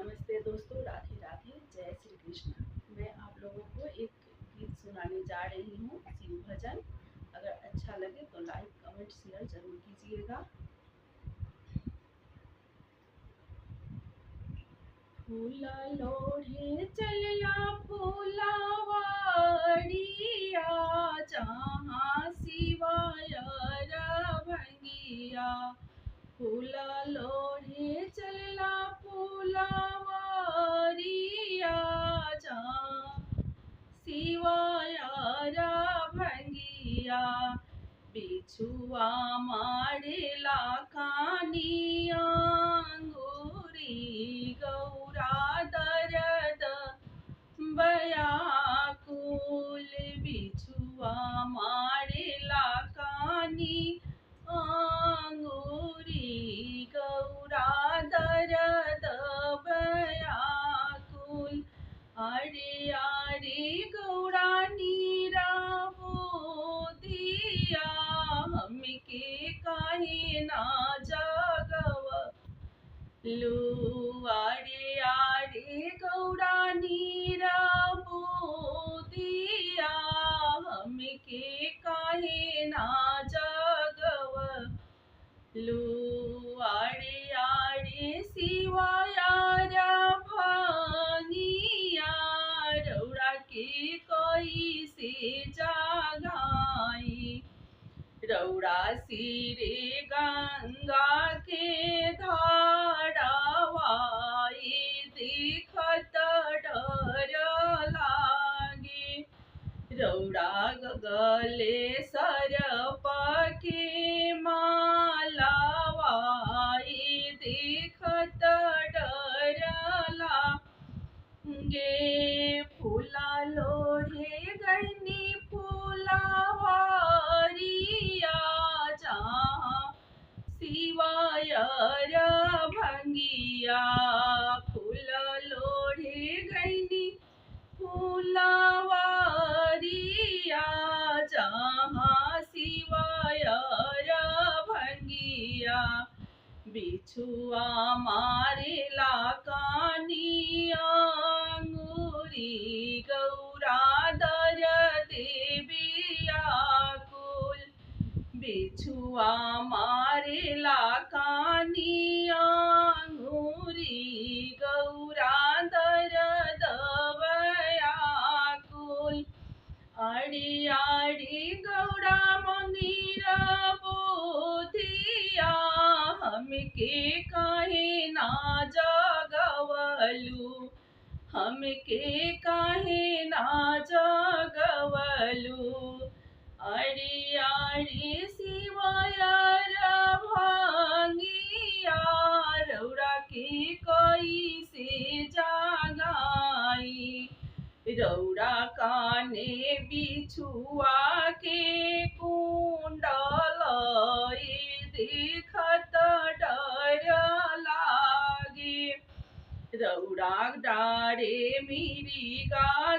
नमस्ते दोस्तों, राधे राधे, जय श्री कृष्ण। मैं आप लोगों को एक गीत सुनाने जा रही हूँ, शिव भजन। अगर अच्छा लगे तो लाइक कमेंट शेयर जरूर कीजिएगा। फूला लोढ़े चलिया फूलावाड़िया, जहाँ शिवाय भंगिया। फूला लोढ़े चलला फूलावारिया, जहाँ शिवाय भंगिया। बिछुआ मारेला कानिया अंगूरी, गौरा दर्द बयाकुल। बिछुआ मारेला कानी अंगूरी, गौरा दर्द बयाकुल। अरे अरे गौरा नीरा दिया, हमके काहे ना जगव लू। अरे अरे गौरा नीरा दिया, हमके काहे ना जगव लू। अरे अरे शिवाय भांगिया, रौरा के कोई से जागाई। रौरा सिरे गंगा के धारावाई, देखत डर लागे। रौरा गले सरप के मालावाई, देखत डर लागे। फूला लोढ़े गईनी फूलावारिया, जहाँ शिवाय भंगिया। फूला लोढ़े गईनी फूलावारिया, जहाँ शिवाय भंगिया। बिछुआ मारेला कानी अंगूरी, गौरा दर्द व्याकुल। बिछुआ मारेला कानी अंगूरी, गौरा दर्द व्याकुल। आड़ी आड़ी गौरा मंदिर बोधिया, हमके काहे ना जगवलू। हमके काहे ना जगवलू। अरे अरे शिवाय भांगिया, रौरा के कोई से जागाई। रौरा काने बिछुआ के कुंडल, देखत डर लागे। रौरा डारे मिरिगा